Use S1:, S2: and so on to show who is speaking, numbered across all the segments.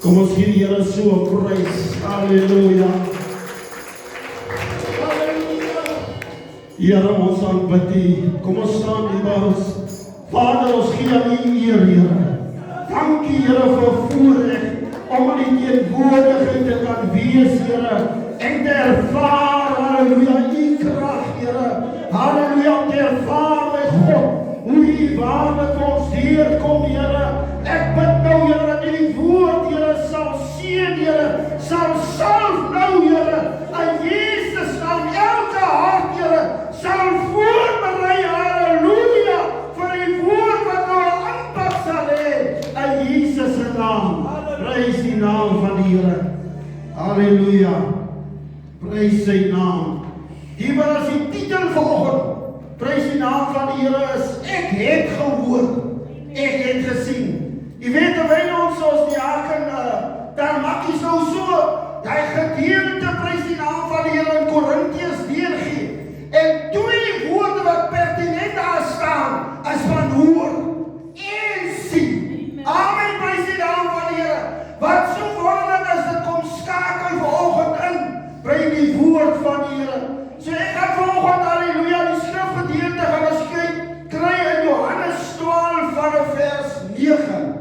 S1: Kom ons gee die Here so 'n prys. Halleluja. Here, ons aanbid U. Kom ons staan liewer. Vader, ons gee aan U eer, Here. Dankie, Here, vir voorreg om in die teenwoordigheid te kan wees, Here, en te ervaar, halleluja, U krag, Here. Halleluja, om te ervaar, my God, hoe U waarlik vir ons deurkom, Here. Ek bid nou, Here, dat U die woord, Here, sal seën, Here, sal salf nou, Here, en Jesus naam elke hart, Here, sal voorberei, halleluja, vir die woord wat nou aanpak sal hê, in Jesus se naam. Prys die naam van die Here. Halleluja. Prys sy naam. Hierby is die titel vanoggend. Prys die naam van die Here is ek het gehoor, ek het gesien. Jy weet, terwyl ons die haken, daar maak jy nou so, die gedeelte prys die naam van die Here in Korintiërs deurgee. En twee woorde wat pertinent daar staan, is van hoor en sien. Amen, prys die naam van die Here. Wat so wonderlik is, dit kom skakel vanoggend in, by die woord van die Here. So ek gaan vanoggend, halleluja, die skrifgedeelte gaan ons kry in Johannes 12 van vers 9.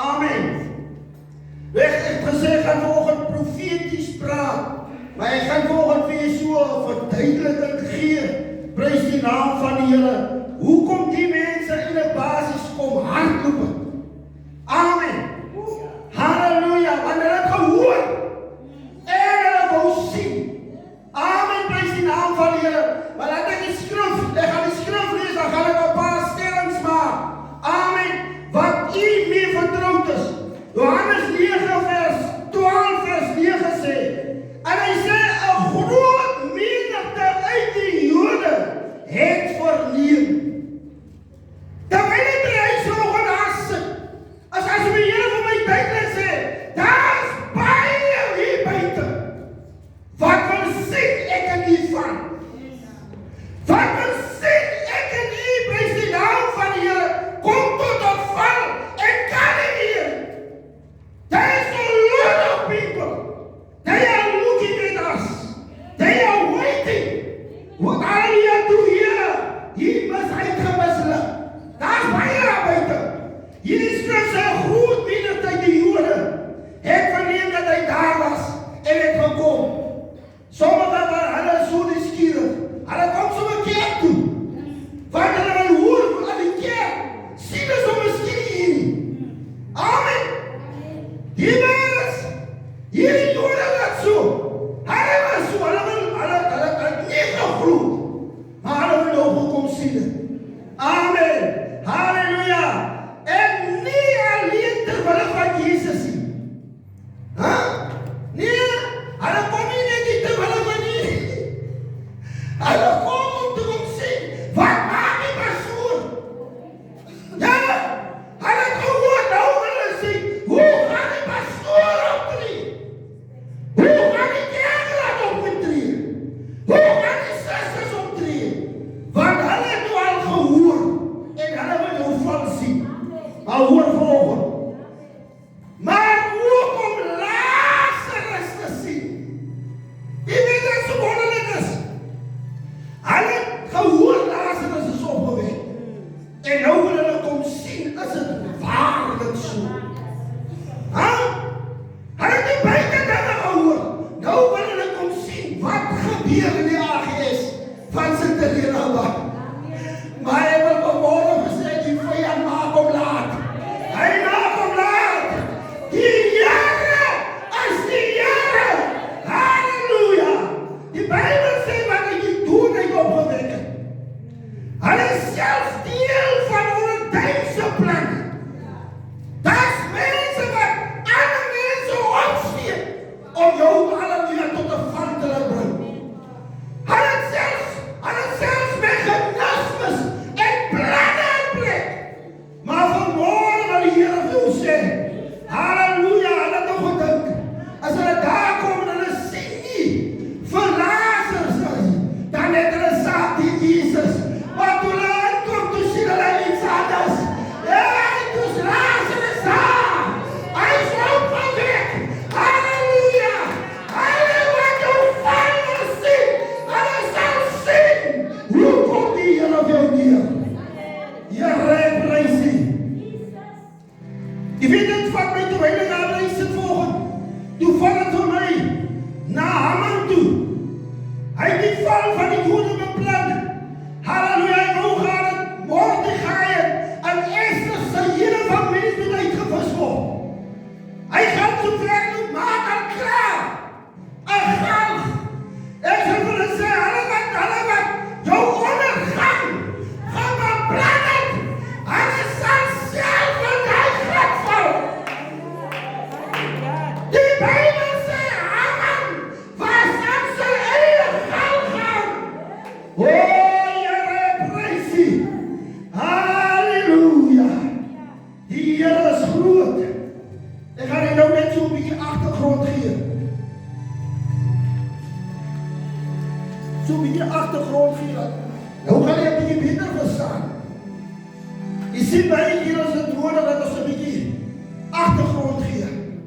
S1: Amen. Ek het gesê, ek gaan vanoggend profeties praat, maar ek gaan vanoggend vir jy so 'n verduideliking gee, prys die naam van die Here, hoekom die mense in 'n basis kom hardloop. Amen. Halleluja, want hulle het gehoor en hulle wou sien. Amen, prys die naam van die Here. Maar laat ek die skrif, ek gaan die skrif lees, dan gaan ek 'n paar stellings maak. Amen, wat u mee vertroud is. Johannes 9 vers 12 vers 9 sê, en hy sê, 'n groot menigte uit die Jode het verneem. Terwyl hy by huis vanoggend daar sit, as die Here vir my duidelik sê, daar's baie hier buite, wat wil sien ek in u van. Wat wil sien ek in u, prys die naam van die Here, kom tot 'n val, en kan nie meer. Je weet het van mij, toen wij naar reis het volgen. Toen val het voor mij naar Haman toe. Hij die val van die Joden beplan. Halleluja, en hoe gaat het? Mordechai en Esther zijn hele familie toen uitgevist wordt. Hij gaat zo ver, maak het klaar. En gaan. En ze willen zeggen, allemaal, jouw ondergang. Ga maar plannen. En het zal zelf een uitgang vallen. Die Bijbel zegt, Haman was aan zijn eigen gang gaan. Oh, Heere, prijs u. Halleluja. Die Heere is groot. Ik ga je nou net zo'n beetje achtergrond geven. Zo'n beetje achtergrond geven. Nou ga je een beetje beter verstaan. Je ziet bij hier als het woorden dat we een beetje achtergrond geven.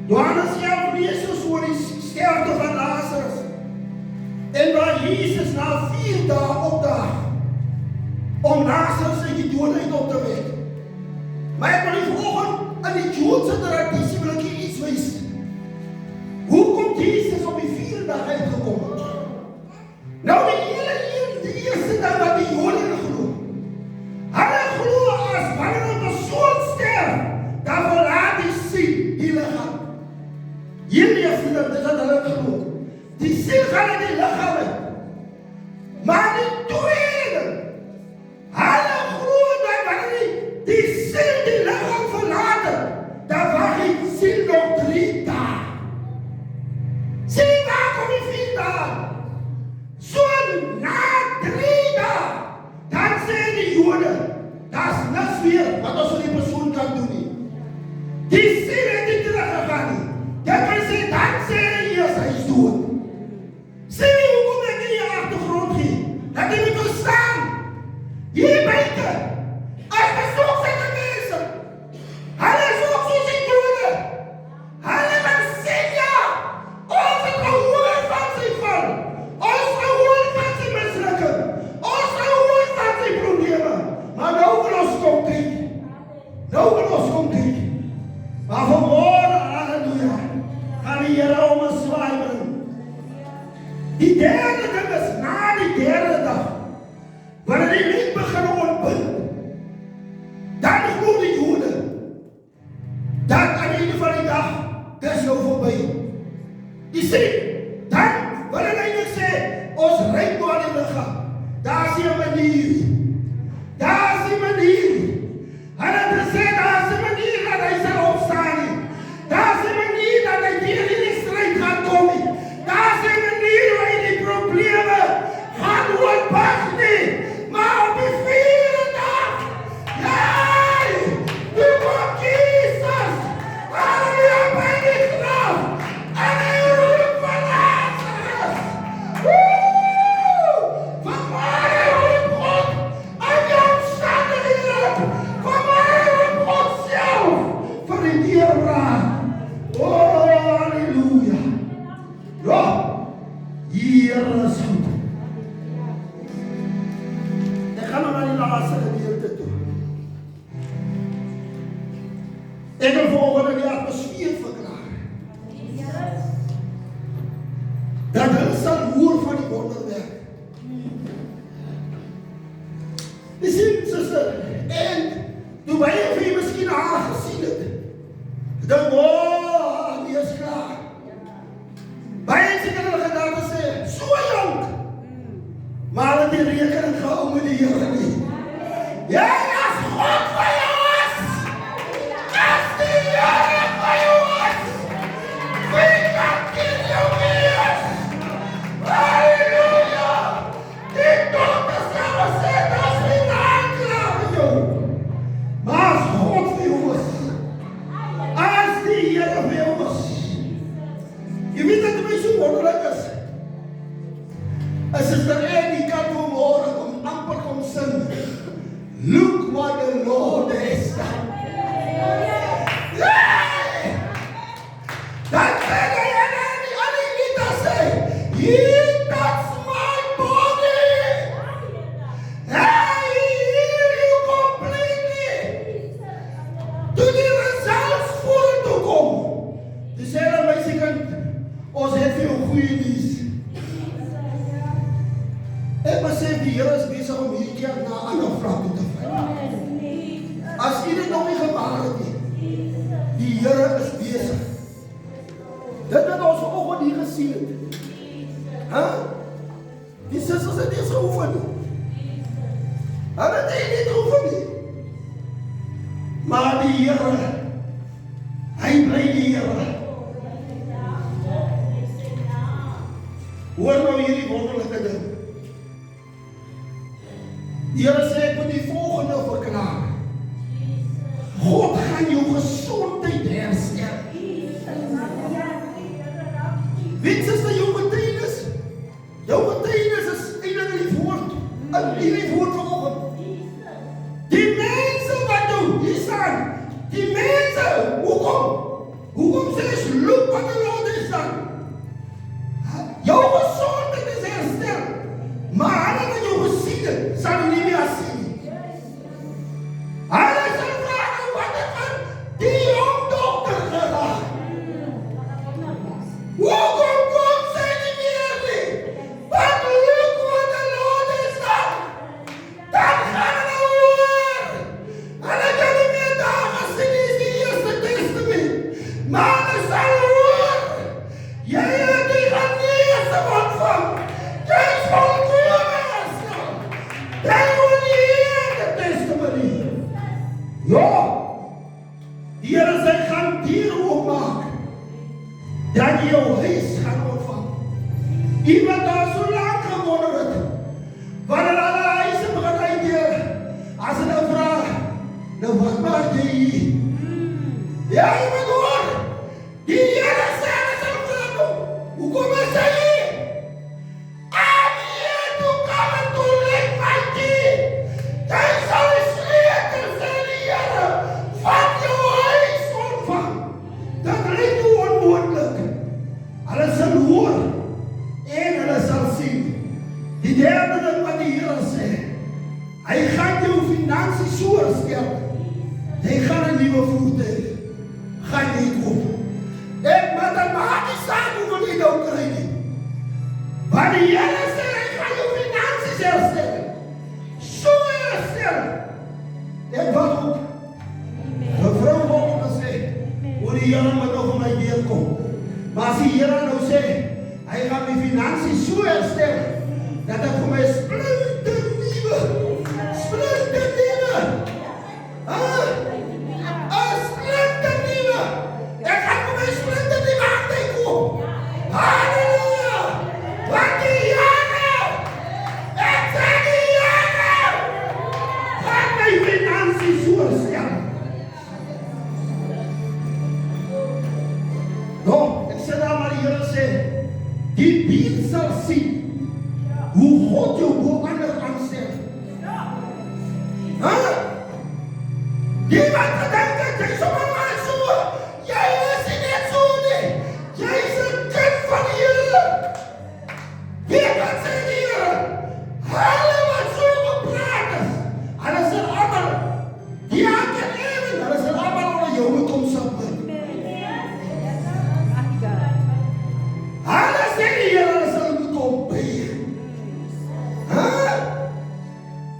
S1: Johannes zelf leest voor die sterfte van Lazarus. En waar Jezus na 4 dagen opdaagt om Lazarus uit die doodheid op te wekken. Maar ik wil je volgen aan die Joodse traditie wil ik je iets wijzen. Hoe komt Jezus op die 4 dagen uitgekomen? Nou, de eerste dag wat die Joden geloven. Alle geloven als wanneer een persoon sterft, dan verlaat die ziel die lichaam. Hier eerste dag is dat hulle geloof. Die ziel gaat in die lichaam uit. Maar die tweede, alle geloven dat wanneer die ziel die lichaam verlaten, dan wacht die ziel nog 3 dagen. Zie waar kom die 4 dagen? Zo na 3 dagen, dan zeggen die Joden, dat is niks meer wat ons die persoon kan doen nie. Die ziel het niet teruggegaan nie. Dat wil zeggen, dan zeggen die eerst, hij is dood. Zie je hoe ik in je achtergrond ging? Dat die moet staan. Hier buiten. Als bezoek zijn de mensen. Hulle is ook zo zijn Joden. Hulle wil zien ja. Ons het gehoor van zijn val. Ons gehoor van zijn mislukken. Ons gehoor van zijn problemen. Maar nou wil ons kom kijken. Nou wil ons kom kijken. Maar vanmorgen, halleluja, gaan we hier om een zwaai brengen. Die derde dag is na die derde dag. Wanneer die licht beginnen ontbinden. Dan geloof die Joden. Dat aan het einde van die dag, dat is jou voorbij. Je ziet, dan wil ik eigenlijk zeggen, ons rijk door die lichaam. Daar is een manier. Daar is een manier. En het is gezegd, daar is een manier dat hij zal opstaan. Daar is een manier dat hij hier in de strijd gaat komen. Daar is een manier waar je die problemen gaat ontpakken. Maar op die 4e dag, jij, nu komt Jezus. Halleluja bij die graf. En hij roept van Lazarus. Vanmorgen roept God aan je omstandigheden. Vanmorgen roept God zelf voor die dierbare. Oh, halleluja. Ja, hier is goed. Ik ga nog naar die laatste gedeelte toe. Ik wil volgende die atmosfeer verklaren. Dat hulle sal hoor van die wonderwerk. Je ziet, zuster, en toen wij je misschien aangezien het, dan wow, die is klaar. Wij hebben in de gedachten zeggen, zo jong. Maar dat die rekening gehouden met die Heer niet. Ja, dat is God van jongens. Dat is die Heer van jongens. Wie kan die jongens? Halleluja. Die dokters hebben gezegd, dat is niet aanklagen, joh. Maar als God van jongens. Als die Heer van jongens. Je weet dat het mij zo wonderlijk is. Als het er één die kan vanmorgen om amper kom zingen.
S2: As jy dit nog nie gewaar het nie, die Here is besig. Dit wat ons vanoggend hier gesien het. Die susters het nie geoefen nie. Hulle het nie geoefen nie. Maar die Here, hy bly die Here. Hoor nou hierdie wonderlike ding. Die Here sê ek moet die volgende verklaar. God gaan jou gesondheid herstel. Weet jy dat jou getuienis? Jou getuienis is eintlik in die woord. In die woord vanoggend. Die mense wat jou hier staan. Die mense, hoekom? Hoekom sê jy loop wat die Lord is dan? Jou gezondheid is herstel. Maar hulle wat jou gesien het, sal jy nie meer sien. Hulle sal vraag wat het van die jong dokter gedaan. Hoekom kom sy nie meer nie? Want look wat die Lord is dan. Dan gaan hulle hoor. Hulle kan nie meer daar gesien is die Eerste Testament. Maar hulle sal hoor. Jy het die geneesde ontvang. Jy is volkome herstel. Jy hoor die Eerste Testament. Ja, die Here sê gaan dier oopmaak. Dat jy jou huis gaan ontvang. Iemand daar so lang gewonder het. Wanneer alle huise begin uitdeel. As hulle vraag, nou wat maak jy hier? Ja, jy moet hoor. Die Here sê hulle sal vraag. Hoekom is hy hier? I'm here to come and to lick my key. Jy sal die sleutel sê die Here van jou huis ontvang. Dat lyk hoe onmoontlik. Hulle sal hoor en hulle sal sien. Die derde ding wat die Here sê, hy gaan jou finansies so herstel. Jy gaan 'n nuwe voertuig. Gaan jy koop. Maar dan maak die saak hoeveel jy nou kry nie. Want die Here sê, hy gaan jou finansies herstel. So herstel. En wat ook? Mevrou wou gesê, hoe die Here moet nog vir my deurkom. Maar as die Here nou sê, hy gaan my finansies so herstel, dat ek vir my splinte nieuwe, splinte nieuwe, ek gaan vir my splinte nieuwe hande koop. Halleluja! Want die Here, ek sê die Here, gaan my finansies so herstel. Nou, ek sê daar maar die Here sê, die buurt sal sien hoe God jou bo ander aanstel. Die wat gedink het, jy sommer maar so, jy is nie net so nie, jy is 'n kind van die Here. Weet wat sê die Here? Hulle wat so gepraat is, hulle sal allemaal, die aanken even, hulle sal allemaal onder jou moet kom submit. Hulle sê die Here, hulle sal moet kom buig.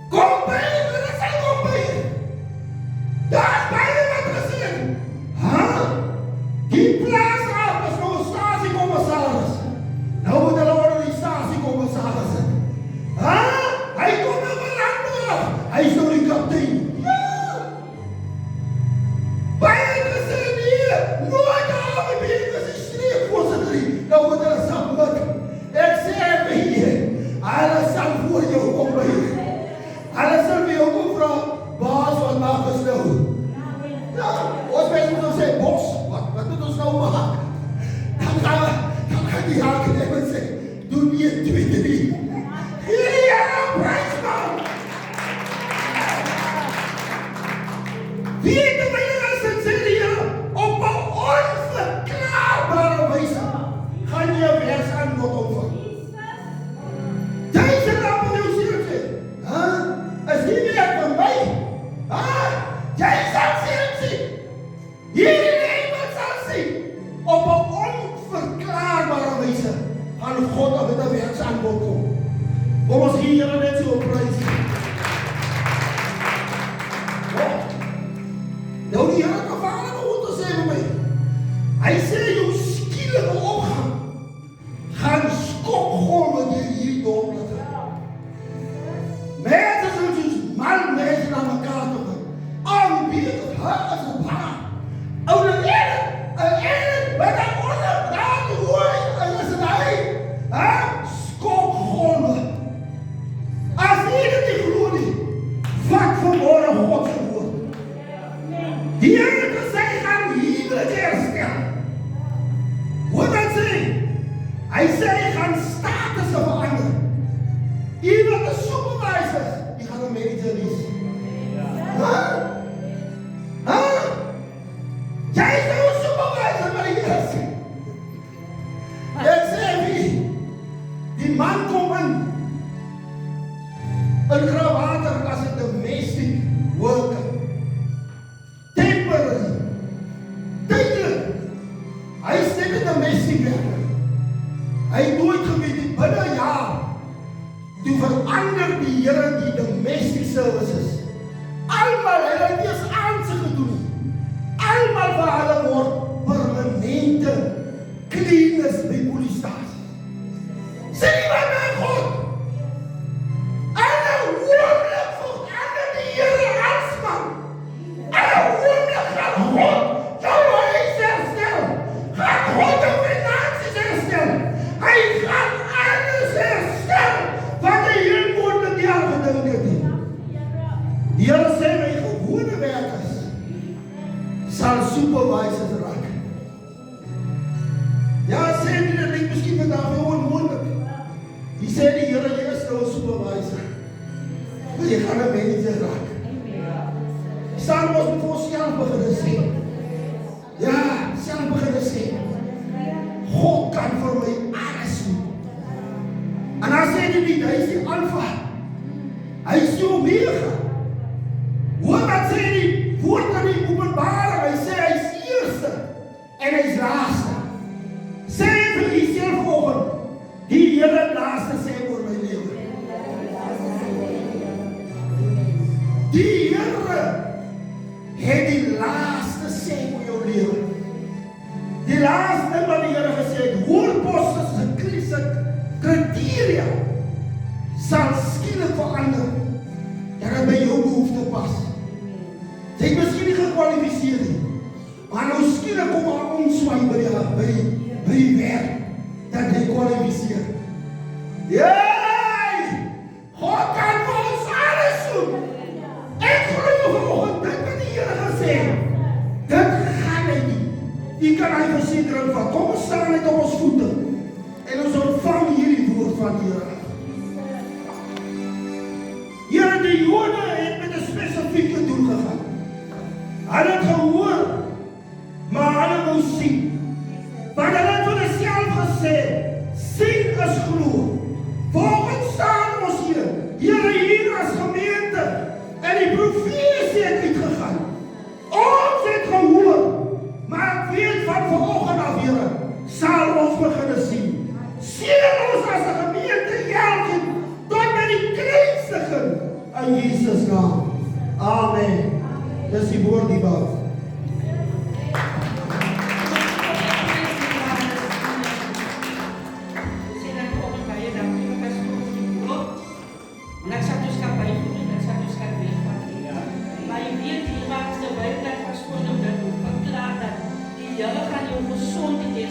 S2: Kom buig, hulle sal kom buig. Daar is beide wat gesien. Die plaas af is nou stasiekommissaris. Nou moet hulle onder die stasiekommissaris sit. Hy kom nou veranderd. Hy is nou die kaptein. Ja! Beide gesien hier, nooit daar die beheer is die streekvoorsitter. Nou moet hulle submit. Ek sê vir hier, hulle sal voor jou kom buig. Hulle sal vir jou kom vraag, baas, wat maak ons nou? Ja, ons mens moet ons sê, bos, wat moet ons nou maak? Dan gaan die haken en sê, doen nie 2, 3. Hierdie Here, prijs man! Weet jy my as dit sê die Here, op 'n onverklaarbare wyse, gaan jy 'n werksaanbod ontvang. Jy sê dan op jou siel sê, is die meer van my? Jy sal sien. Hierdie niemand sal sien. Op 'n onverklaarbare wyse gaan God op 'n werksaanbod kom. Kom ons gee Here net so 'n prys. as 'n paar. Ou dan en wat hy onderbraak hoor is hy. Skokgolwe. As jy dit nie glo nie, vat vanmôre God se woord. Die Here het gesê hy gaan huwelike herstel. Wat dan sê? Hy sê hy gaan statusse verander. Jy wat 'n supervisor, jy gaan 'n manager wees. Jy is nou 'n supervisor, maar jy is. Ek sê wie? Die man kom in Grauwater as 'n domestic worker. Temporary. Tydelik. Hy is net 'n domestic werker. Hy het nooit geweet die binne 'n jaar toe verander die Here die domestic services. Almal hulle het eers aansig gedoen. Almal vir hulle word permanente cleaners by polisiestasie. Sê nie wat my God. Alle oomblik verander die Here aanspan. Alle oomblik gaan God jou huis herstel. Gaan God jou finansies herstel. Hy gaan alles herstel wat hy heel moontlik jare gedink het. Die Here sê my gewone werkers sal supervisors raak. Ja, sê nie dat ek miskien vandag weer onmoontlik. Die sê die Here, jy is nou 'n supervisor. Maar jy gaan 'n manager raak. Sal ons met onsself begin sê. Ja, self begin sê. God kan vir my alles doen. En dan sê hy is die Alpha. Hy is die Omega. Wat sê die woord aan die Openbaring? Hy sê hy is eerste en hy is laaste. Sê vir jouself vanoggend, die Here laaste sê oor my lewe. Die Here het die laaste sê oor jou lewe. Die laaste wat die Here gesê het, hoorposte se kriteria sal skielik verander. Dat het by jou behoefte pas. Jy het miskien nie gekwalifiseer nie, maar nou skielik kom haar omswaai by die werk, dat jy kwalifiseer. Jy! God kan vir ons alles doen. Ek glo vanoggend, dit wat die Here gesê het, dit gaan hy nie. Jy kan hy versekering van, kom ons staan net op ons voete, en ons ontvang hierdie woord van die Here. Here, die Jode het met 'n spesifieke doel gegaan. Hulle het gehoor, maar hulle wou sien. Want hulle het vir hulself gesê, sien is glo. Volgens staan ons hier, hier as gemeente, en die profesie het uitgegaan. Ons het gehoor, maar ek weet van vanoggend af, Here, sal ons begin sien. Seën ons as 'n gemeente, elkeen, tot by die kleinste in Jesus naam. Amen. Dis die woord die bouw.